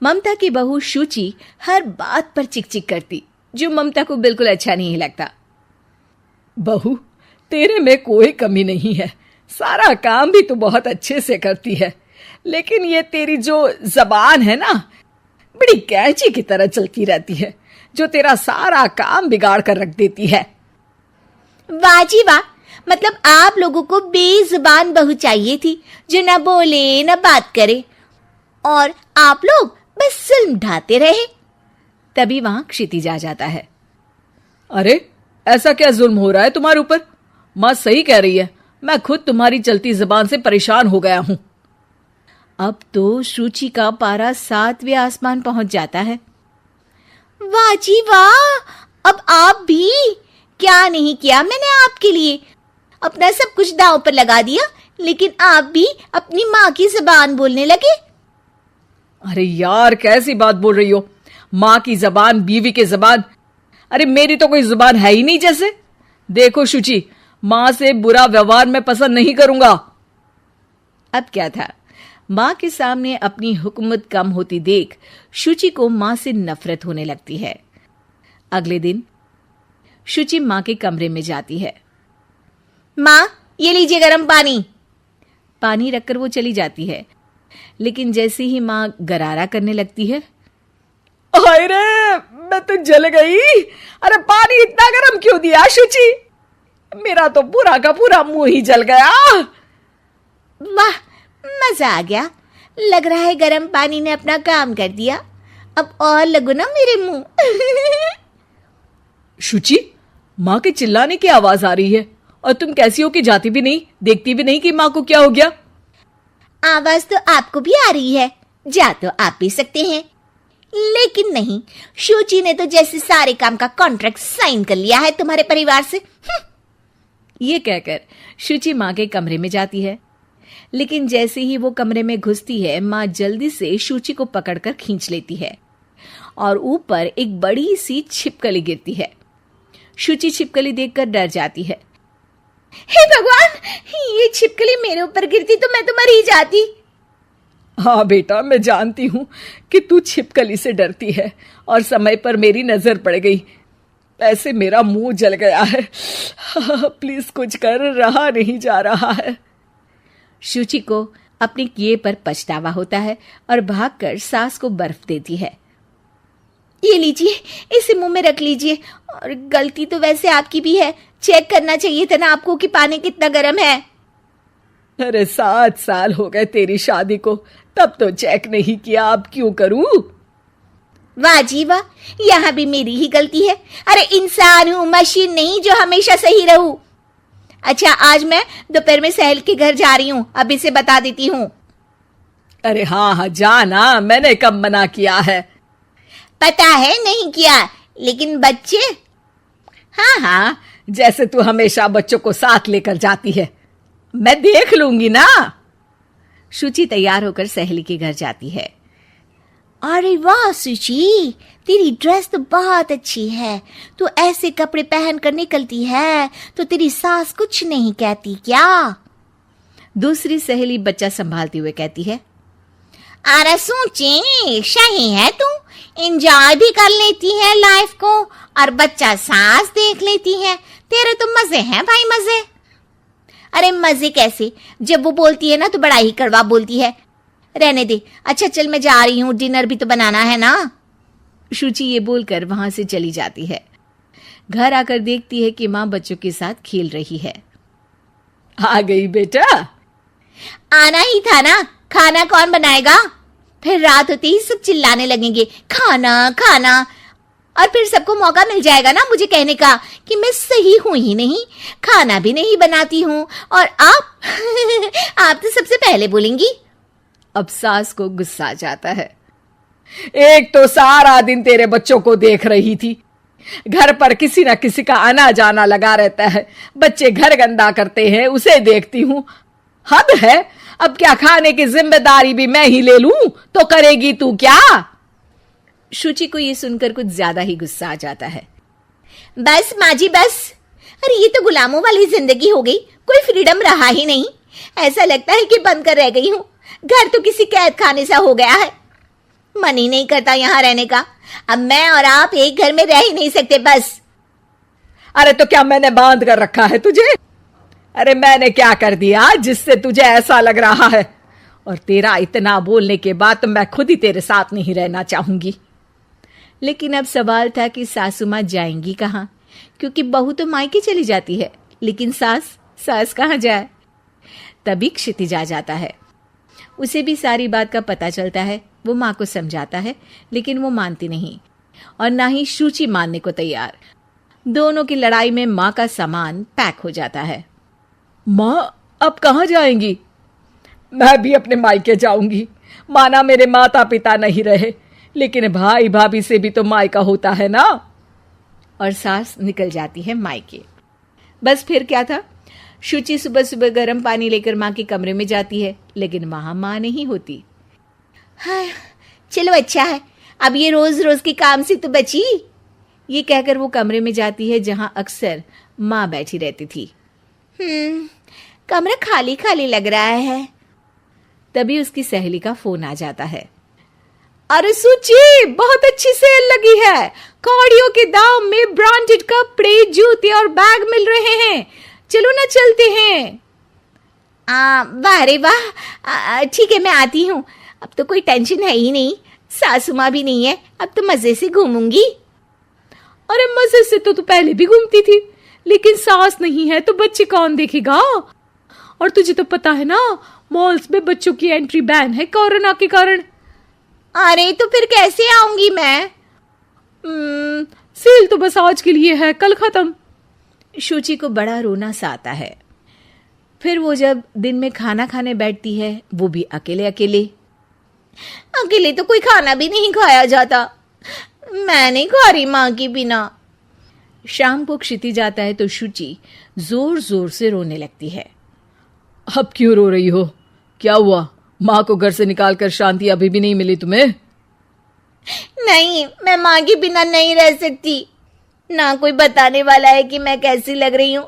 ममता की बहू शुचि हर बात पर चिक-चिक करती, जो ममता को बिल्कुल अच्छा नहीं लगता। बहू, तेरे में कोई कमी नहीं है, सारा काम भी तू बहुत अच्छे से करती है, लेकिन ये तेरी जो जबान है ना, बड़ी कैंची की तरह चलती रहती है, जो तेरा सारा काम बिगाड़ कर रख देती है। वाह जी वाह, मतलब आप लोगों को बेजुबान बहू चाहिए थी, जो ना बोले ना बात करे, और आप लोग बस जुल्म ढाते रहे। तभी वहां क्षितिज आ जाता है। अरे, ऐसा क्या जुल्म हो रहा है तुम्हारे ऊपर? माँ सही कह रही है, मैं खुद तुम्हारी चलती जुबान से परेशान हो गया हूं। अब तो शुचि का पारा 7वें आसमान पहुंच जाता है। वाह जी वाह, अब आप भी, क्या नहीं किया मैंने आपके लिए, अपना सब कुछ दांव पर लगा दिया, लेकिन आप भी अपनी माँ की जुबान बोलने लगे। अरे यार, कैसी बात बोल रही हो? माँ की जबान, बीवी की जबान, अरे मेरी तो कोई जुबान है ही नहीं जैसे। देखो शुचि, माँ से बुरा व्यवहार मैं पसंद नहीं करूंगा। अब क्या था, माँ के सामने अपनी हुकूमत कम होती देख शुचि को माँ से नफरत होने लगती है। अगले दिन शुचि माँ के कमरे में जाती है। माँ, ये लीजिए गर्म पानी। पानी रखकर वो चली जाती है, लेकिन जैसे ही माँ गरारा करने लगती है, हाय रे, मैं तो जल गई। अरे पानी इतना गर्म क्यों दिया शुचि? मेरा तो पूरा का पूरा मुंह ही जल गया। वाह, मजा आ गया, लग रहा है गर्म पानी ने अपना काम कर दिया, अब और लगो ना मेरे मुंह। शुचि, माँ के चिल्लाने की आवाज आ रही है, और तुम कैसी हो कि जाती भी नहीं, देखती भी नहीं कि माँ को क्या हो गया। आवाज तो आपको भी आ रही है, जा तो आप भी सकते हैं, लेकिन नहीं, शुचि ने तो जैसे सारे काम का कॉन्ट्रैक्ट साइन कर लिया है तुम्हारे परिवार से। ये कहकर शुचि माँ के कमरे में जाती है, लेकिन जैसे ही वो कमरे में घुसती है, माँ जल्दी से शुचि को पकड़कर खींच लेती है और ऊपर एक बड़ी सी छिपकली गिरती है। शुचि छिपकली देखकर डर जाती है। हे भगवान, ये छिपकली मेरे ऊपर गिरती तो मैं तो मर ही जाती। हाँ बेटा, मैं जानती हूं कि तू छिपकली से डरती है, और समय पर मेरी नजर पड़ गई, ऐसे मेरा मुंह जल गया है। प्लीज कुछ कर, रहा नहीं जा रहा है। शुचि को अपने किए पर पछतावा होता है और भागकर सास को बर्फ देती है। ये लीजिए, इसे मुंह में रख लीजिए, और गलती तो वैसे आपकी भी है, चेक करना चाहिए था ना आपको कि पानी कितना गर्म है। अरे 7 साल हो गए तेरी शादी को, तब तो चेक नहीं किया, अब क्यों करूं? वाह जी वाह, यहाँ भी मेरी ही गलती है। अरे इंसान हूं, मशीन नहीं जो हमेशा सही रहूं। अच्छा, आज मैं दोपहर में सहेल के घर जा रही हूँ, अब इसे बता देती हूँ। अरे हाँ हाँ, जाना, मैंने कब मना किया है? पता है नहीं किया, लेकिन बच्चे, हाँ हाँ, जैसे तू हमेशा बच्चों को साथ लेकर जाती है, मैं देख लूंगी ना। शुचि तैयार होकर सहेली के घर जाती है। अरे वाह शुचि, तेरी ड्रेस तो बहुत अच्छी है, तू ऐसे कपड़े पहन कर निकलती है तो तेरी सास कुछ नहीं कहती क्या? दूसरी सहेली बच्चा संभालते हुए कहती है। अरे शुचि, सही है, तू एंजॉय भी कर लेती है लाइफ को, और बच्चा सास देख लेती है, तेरे तो मजे हैं भाई, मजे। अरे मजे कैसे, जब वो बोलती है ना तो बड़ा ही कड़वा बोलती है। रहने दे, अच्छा चल मैं जा रही हूँ, डिनर भी तो बनाना है ना। शुचि ये बोलकर वहां से चली जाती है। घर आकर देखती है कि माँ बच्चों के साथ खेल रही है। आ गई बेटा? आना ही था ना, खाना कौन बनाएगा? फिर रात होते ही सब चिल्लाने लगेंगे, खाना खाना, और फिर सबको मौका मिल जाएगा ना मुझे कहने का कि मैं सही हूं ही नहीं, खाना भी नहीं बनाती हूँ, और आप आप तो सबसे पहले बोलेंगी। अब सास को गुस्सा आ जाता है। एक तो सारा दिन तेरे बच्चों को देख रही थी, घर पर किसी ना किसी का आना जाना लगा रहता है, बच्चे घर गंदा करते हैं, उसे देखती हूँ, हद है। अब क्या खाने की जिम्मेदारी भी मैं ही ले लूं तो करेगी तू क्या? शुचि को ये सुनकर कुछ ज्यादा ही गुस्सा आ जाता है। बस माँ जी बस, अरे ये तो गुलामों वाली जिंदगी हो गई, कोई फ्रीडम रहा ही नहीं। ऐसा लगता है कि बंद कर रह गई हूँ, घर तो किसी कैद खाने सा हो गया है। मन ही नहीं करता यहाँ रहने का। अब मैं और आप एक घर में रह ही नहीं सकते बस। अरे तो क्या मैंने बांध कर रखा है तुझे? अरे मैंने क्या कर दिया जिससे तुझे ऐसा लग रहा है? और तेरा इतना बोलने के बाद तो मैं खुद ही तेरे साथ नहीं रहना चाहूंगी। लेकिन अब सवाल था कि सासू माँ जाएंगी कहाँ, क्योंकि बहू तो मायके चली जाती है, लेकिन सास कहाँ जाए। तभी क्षितिज आ जाता है। उसे भी सारी बात का पता चलता है। वो माँ को समझाता है, लेकिन वो मानती नहीं और ना ही शुचि मानने को तैयार। दोनों की लड़ाई में माँ का सामान पैक हो जाता है। माँ अब कहाँ जाएंगी? मैं भी अपने मायके जाऊंगी। माना मेरे माता पिता नहीं रहे, लेकिन भाई भाभी से भी तो मायका होता है ना। और सास निकल जाती है मायके। बस फिर क्या था, शुचि सुबह सुबह गर्म पानी लेकर माँ के कमरे में जाती है, लेकिन वहां माँ नहीं होती। हाँ, चलो अच्छा है, अब ये रोज रोज के काम से तो बची। ये कहकर वो कमरे में जाती है जहां अक्सर माँ बैठी रहती थी। कमरा खाली खाली लग रहा है। तभी उसकी सहेली का फोन आ जाता है। अरे सुची, बहुत अच्छी सेल लगी है। कौड़ियों के दाम में ब्रांडेड कपड़े, जूते और बैग मिल रहे हैं। चलो ना चलते हैं। वाह रे वाह, ठीक है मैं आती हूँ। अब तो कोई टेंशन है ही नहीं, सासू माँ भी नहीं है, अब तो मजे से घूमूंगी। अरे मजे से तो तू पहले भी घूमती थी, लेकिन सास नहीं है तो बच्चे कौन देखेगा? और तुझे तो पता है ना, मॉल्स में बच्चों की एंट्री बैन है कोरोना के कारण। अरे तो फिर कैसे आऊंगी मैं? सेल तो बस आज के लिए है, कल खत्म। शुचि को बड़ा रोना सा आता है। फिर वो जब दिन में खाना खाने बैठती है, वो भी अकेले अकेले तो कोई खाना भी नहीं खाया जाता। मैं नहीं खा रही माँ के बिना। शाम को क्षिति जाता है तो शुचि जोर जोर से रोने लगती है। अब क्यों रो रही हो? क्या हुआ? माँ को घर से निकालकर शांति अभी भी नहीं मिली तुम्हें? नहीं, मैं माँ के बिना नहीं रह सकती। ना कोई बताने वाला है कि मैं कैसी लग रही हूँ,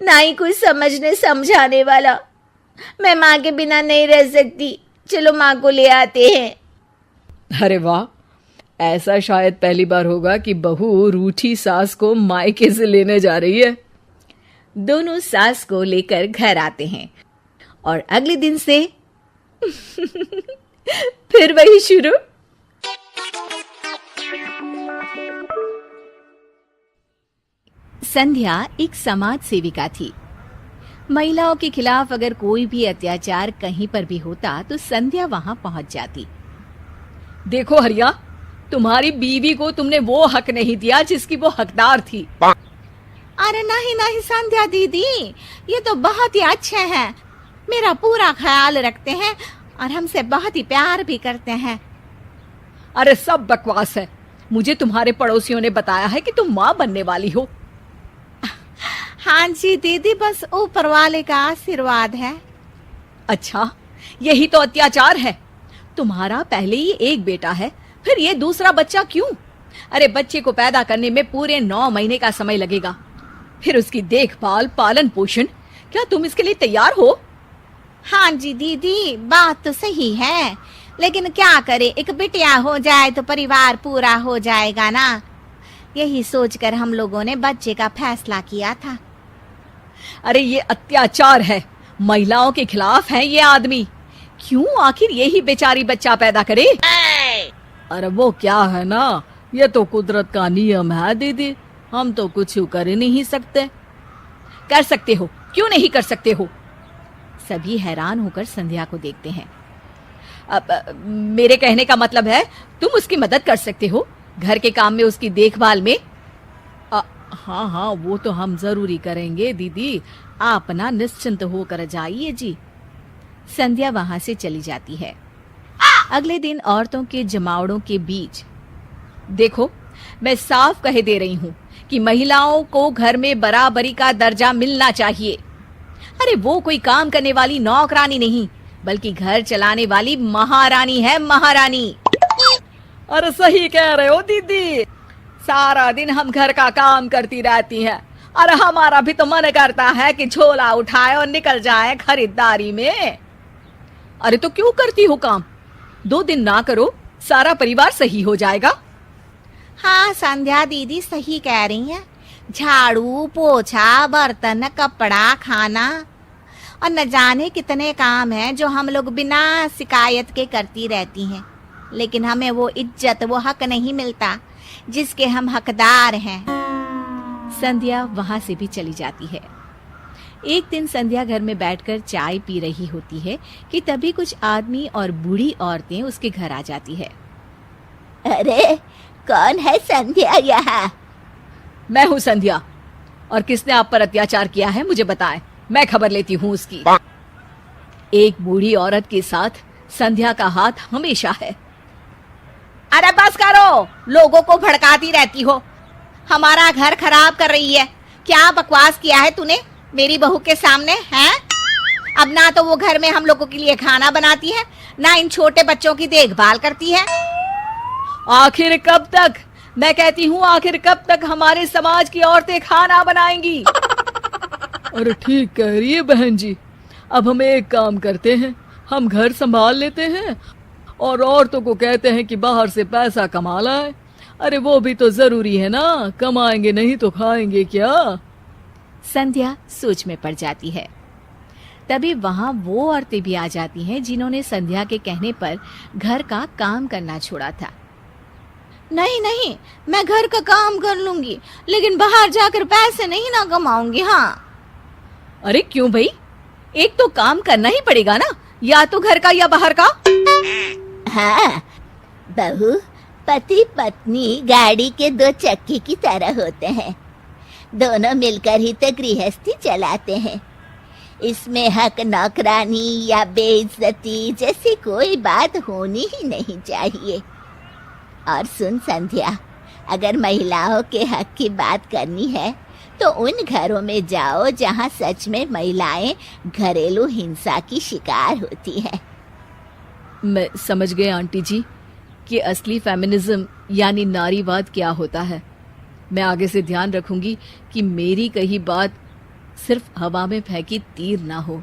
ना ही कोई समझने समझाने वाला। मैं माँ के बिना नहीं रह सकती। चलो माँ को ले आते हैं। अरे वाह, ऐसा शायद पहली बार होगा कि बहू रूठी सास को मायके से लेने जा रही है। दोनों सास को लेकर घर आते हैं और अगले दिन से फिर वही शुरू। संध्या एक समाज सेविका थी। महिलाओं के खिलाफ अगर कोई भी अत्याचार कहीं पर भी होता तो संध्या वहां पहुंच जाती। देखो हरिया, तुम्हारी बीवी को तुमने वो हक नहीं दिया जिसकी वो हकदार थी। अरे नहीं संध्या दीदी, ये तो बहुत ही अच्छे हैं, मेरा पूरा ख्याल रखते हैं और हमसे बहुत ही प्यार भी करते हैं। अरे सब बकवास है। मुझे तुम्हारे पड़ोसियों ने बताया है कि तुम माँ बनने वाली हो। हाँ जी दीदी, बस ऊपर वाले का आशीर्वाद है। अच्छा, यही तो अत्याचार है। तुम्हारा पहले ही एक बेटा है, फिर ये दूसरा बच्चा क्यों? अरे बच्चे को पैदा करने में पूरे 9 महीने का समय लगेगा, फिर उसकी देखभाल, पालन पोषण। क्या तुम इसके लिए तैयार हो? हाँ जी दीदी, बात तो सही है, लेकिन क्या करे, एक बिटिया हो जाए तो परिवार पूरा हो जाएगा ना। यही सोचकर हम लोगों ने बच्चे का फैसला किया था। अरे ये अत्याचार है, महिलाओं के खिलाफ है ये आदमी। क्यों आखिर यही बेचारी बच्चा पैदा करे? अरे वो क्या है ना, ये तो कुदरत का नियम है दीदी, हम तो कुछ कर ही नहीं सकते। कर सकते हो, क्यों नहीं कर सकते हो? सभी हैरान होकर संध्या को देखते हैं। अब मेरे कहने का मतलब है तुम उसकी मदद कर सकते हो, घर के काम में, उसकी देखभाल में। हाँ, वो तो हम जरूरी करेंगे दीदी, आप ना निश्चिंत होकर जाइए जी। संध्या वहां से चली जाती है। अगले दिन औरतों के जमावड़ों के बीच, देखो मैं साफ कह दे रही हूँ कि महिलाओं को घर में बराबरी का दर्जा मिलना चाहिए। अरे वो कोई काम करने वाली नौकरानी नहीं, बल्कि घर चलाने वाली महारानी है, महारानी। अरे सही कह रहे हो दीदी, सारा दिन हम घर का काम करती रहती हैं। अरे हमारा भी तो मन करता है कि झोला उठाए और निकल जाए खरीदारी में। अरे तो क्यों करती हो काम? 2 दिन ना करो, सारा परिवार सही हो जाएगा। हाँ संध्या दीदी सही कह रही हैं। झाड़ू पोछा बर्तन कपड़ा खाना और न जाने कितने काम हैं जो हम लोग बिना शिकायत के करती रहती हैं, लेकिन हमें वो इज्जत वो हक नहीं मिलता जिसके हम हकदार हैं। संध्या वहां से भी चली जाती है। एक दिन संध्या घर में बैठकर चाय पी रही होती है कि तभी कुछ आदमी और बूढ़ी औरतें उसके घर आ जाती है। अरे कौन है संध्या यहाँ? मैं हूँ संध्या, और किसने आप पर अत्याचार किया है मुझे बताएं, मैं खबर लेती हूँ उसकी। एक बूढ़ी औरत के साथ संध्या का हाथ हमेशा है। अरे बस करो, लोगों को भड़काती रहती हो, हमारा घर खराब कर रही है। क्या बकवास किया है तूने मेरी बहू के सामने हैं? अब ना तो वो घर में हम लोगों के लिए खाना बनाती है, ना इन छोटे बच्चों की देखभाल करती है। आखिर कब तक, मैं कहती हूँ आखिर कब तक हमारे समाज की औरतें खाना बनाएंगी? अरे ठीक कह रही है बहन जी, अब हम एक काम करते हैं, हम घर संभाल लेते हैं और औरतों को कहते हैं कि बाहर से पैसा कमा लाए। अरे वो भी तो जरूरी है ना, कमाएंगे नहीं तो खाएंगे क्या? संध्या सोच में पड़ जाती है। तभी वहां वो औरतें भी आ जाती हैं जिन्होंने संध्या के कहने पर घर का काम करना छोड़ा था। नहीं नहीं, मैं घर का काम कर लूंगी, लेकिन बाहर जाकर पैसे नहीं ना कमाऊंगी। हाँ। अरे क्यों भाई, एक तो काम करना ही पड़ेगा ना, या तो घर का या बाहर का। हाँ बहू, पति पत्नी गाड़ी के दो चक्के की तरह होते हैं, दोनों मिलकर ही तो गृहस्थी चलाते हैं। इसमें हक नौकरानी या बेइज्जती जैसी कोई बात होनी ही नहीं चाहिए। और सुन संध्या, अगर महिलाओं के हक की बात करनी है तो उन घरों में जाओ जहां सच में महिलाएं घरेलू हिंसा की शिकार होती हैं। मैं समझ गए आंटी जी कि असली फेमिनिज्म यानी नारीवाद क्या होता है। मैं आगे से ध्यान रखूंगी कि मेरी कही बात सिर्फ हवा में फेंकी तीर ना हो।